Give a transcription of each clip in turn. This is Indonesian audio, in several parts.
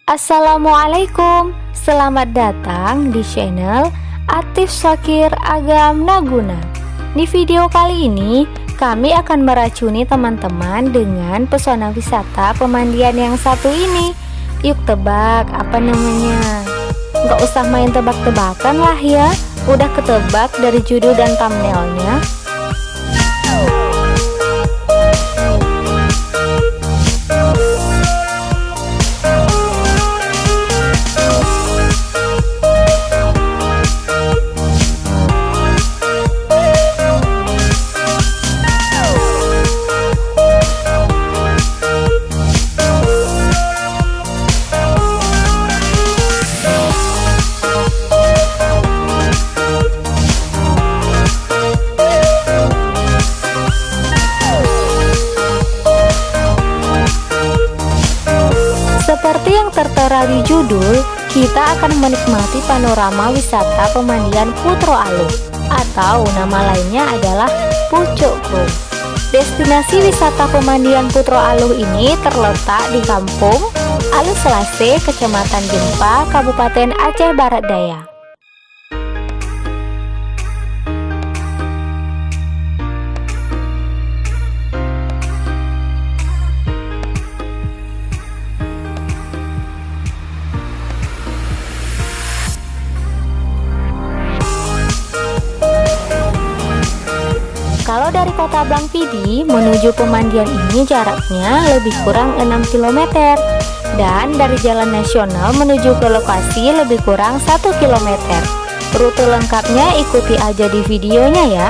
Assalamualaikum, selamat datang di channel Atif Syakir Agam Naguna. Di video kali ini, kami akan meracuni teman-teman dengan pesona wisata pemandian yang satu ini. Yuk tebak apa namanya? Nggak usah main tebak-tebakan lah ya, udah ketebak dari judul dan thumbnailnya. Seperti yang tertera di judul, kita akan menikmati panorama wisata pemandian Putro Aluh, atau nama lainnya adalah Pucuk Krum. Destinasi wisata pemandian Putro Aluh ini terletak di Kampung Aluh Selase, Kecamatan Gempa, Kabupaten Aceh Barat Daya. Kalau dari kota Blangpidi menuju pemandian ini jaraknya lebih kurang 6 km, dan dari jalan nasional menuju ke lokasi lebih kurang 1 km. Rute lengkapnya ikuti aja di videonya ya.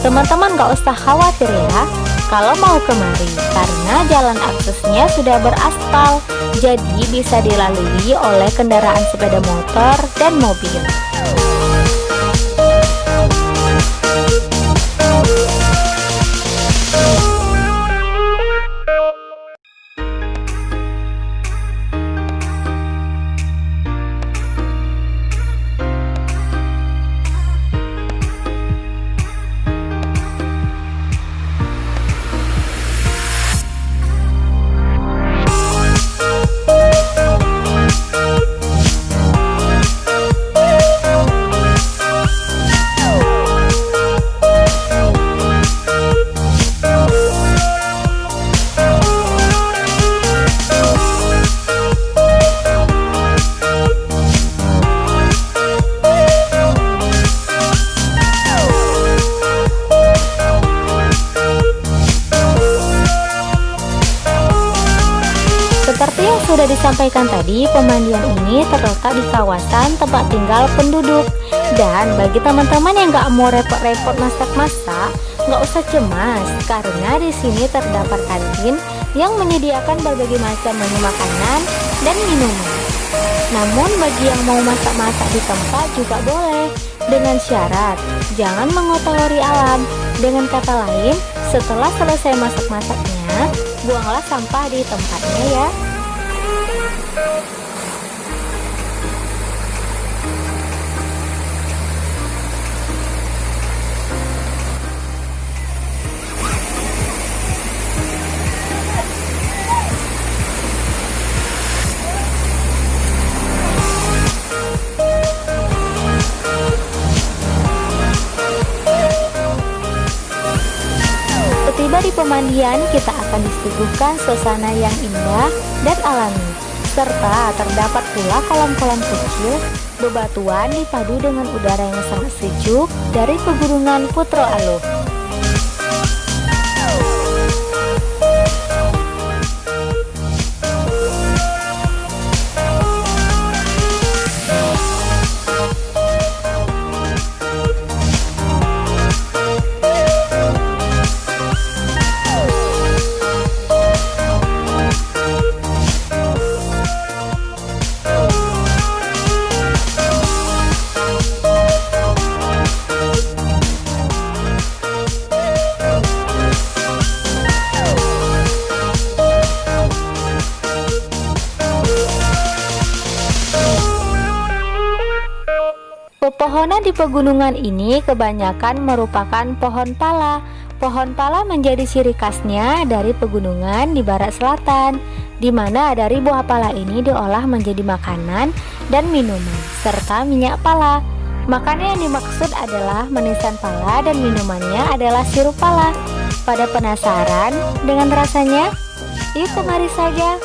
Teman-teman gak usah khawatir ya kalau mau kemari, karena jalan aksesnya sudah beraspal, jadi bisa dilalui oleh kendaraan sepeda motor dan mobil. Seperti yang sudah disampaikan tadi, pemandian ini terletak di kawasan tempat tinggal penduduk. Dan bagi teman-teman yang gak mau repot-repot masak-masak, gak usah cemas, karena di sini terdapat kantin yang menyediakan berbagai macam menu makanan dan minuman. Namun bagi yang mau masak-masak di tempat juga boleh, dengan syarat jangan mengotori alam. Dengan kata lain, setelah selesai masak-masaknya, buanglah sampah di tempatnya ya. Setiba di pemandian, kita akan disuguhkan suasana yang indah dan alami, serta terdapat pula kolam-kolam kecil bebatuan dipadu dengan udara yang sangat sejuk dari pegunungan Putro Aluh. Pepohonan di pegunungan ini kebanyakan merupakan pohon pala. Pohon pala menjadi ciri khasnya dari pegunungan di barat selatan, di mana dari buah pala ini diolah menjadi makanan dan minuman, serta minyak pala. Makanan yang dimaksud adalah manisan pala dan minumannya adalah sirup pala. Pada penasaran dengan rasanya? Yuk kemari saja.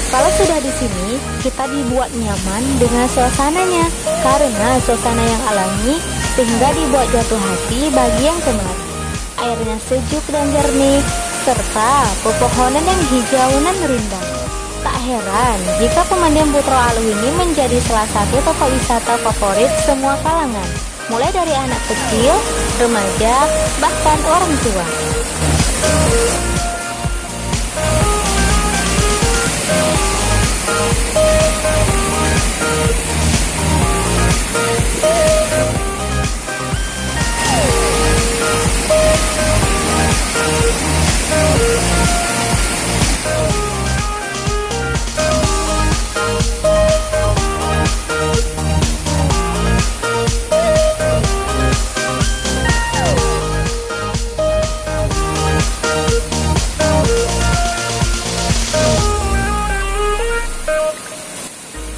Kalau sudah di sini, kita dibuat nyaman dengan suasananya, karena suasana yang alami sehingga dibuat jatuh hati bagi yang kemari. Airnya sejuk dan jernih, serta pepohonan yang hijau dan rindang. Tak heran jika pemandian Putra Aluh ini menjadi salah satu tempat wisata favorit semua kalangan, mulai dari anak kecil, remaja, bahkan orang tua.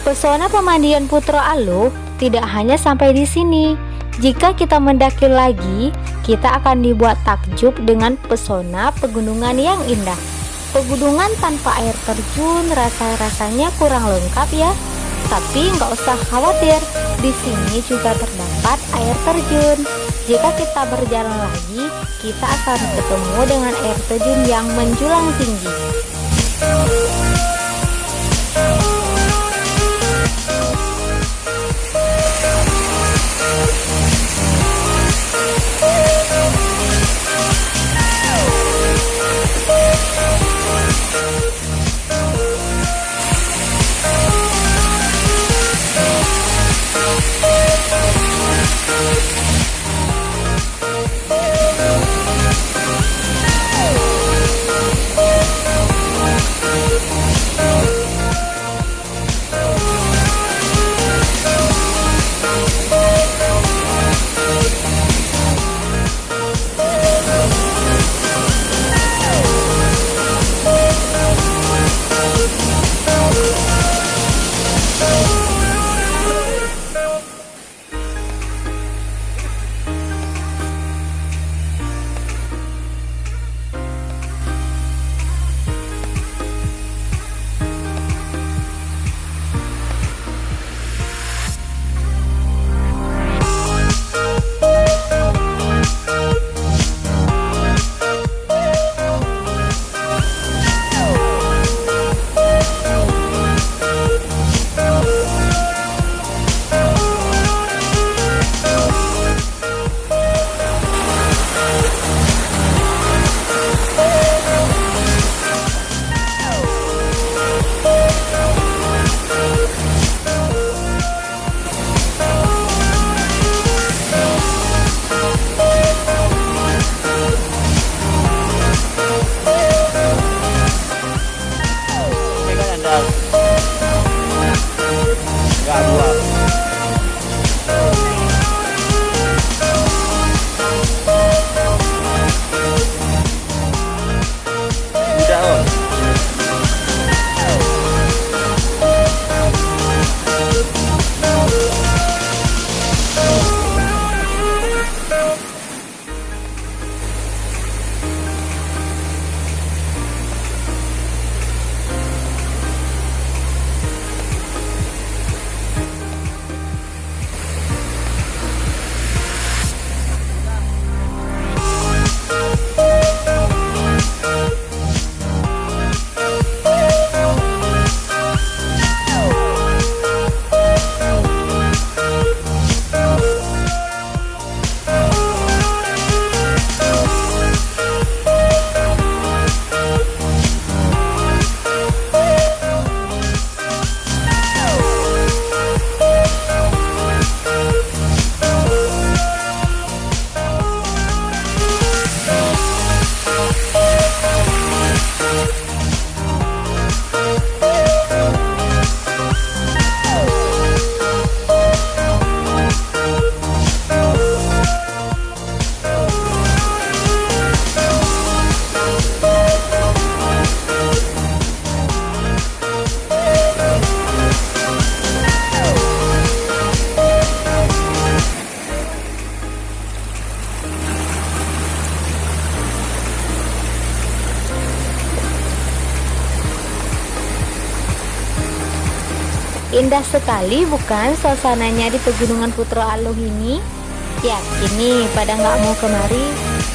Pesona pemandian Putra Aluh tidak hanya sampai di sini. Jika kita mendaki lagi, kita akan dibuat takjub dengan pesona pegunungan yang indah. Pegunungan tanpa air terjun rasanya kurang lengkap ya. Tapi nggak usah khawatir, di sini juga terdapat air terjun. Jika kita berjalan lagi, kita akan ketemu dengan air terjun yang menjulang tinggi. Enggak buat. Indah sekali bukan suasananya di Pegunungan Putro Aluh ini? Yakin nih pada nggak mau kemari?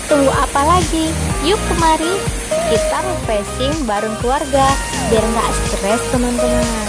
Tunggu apa lagi? Yuk kemari, kita refreshing bareng keluarga biar nggak stres teman-teman.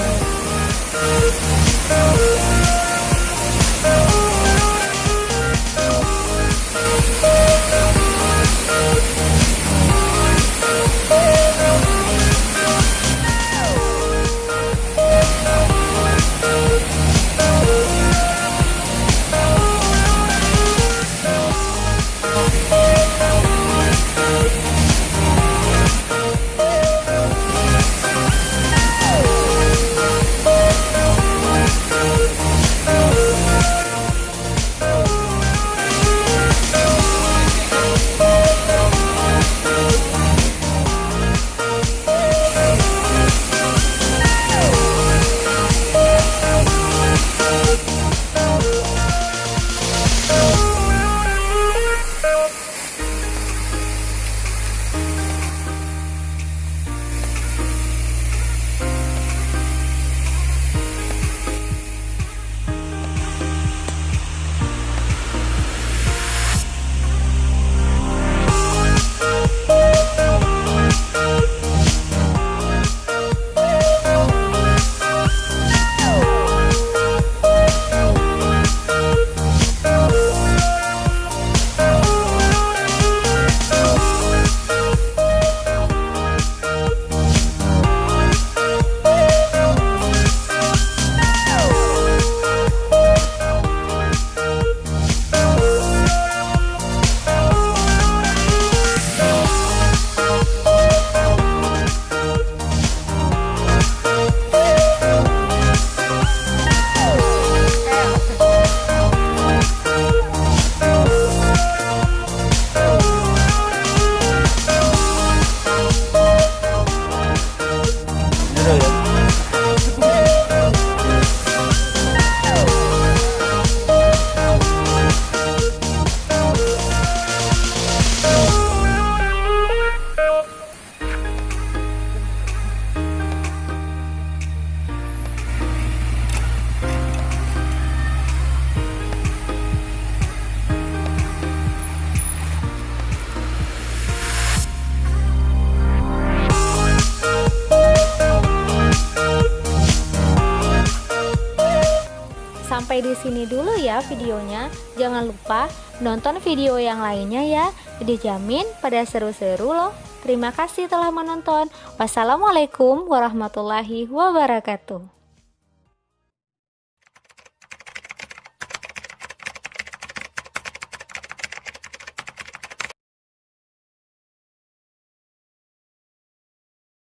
Sampai di sini dulu ya videonya. Jangan lupa nonton video yang lainnya ya. Dijamin pada seru-seru loh. Terima kasih telah menonton. Wassalamualaikum warahmatullahi wabarakatuh.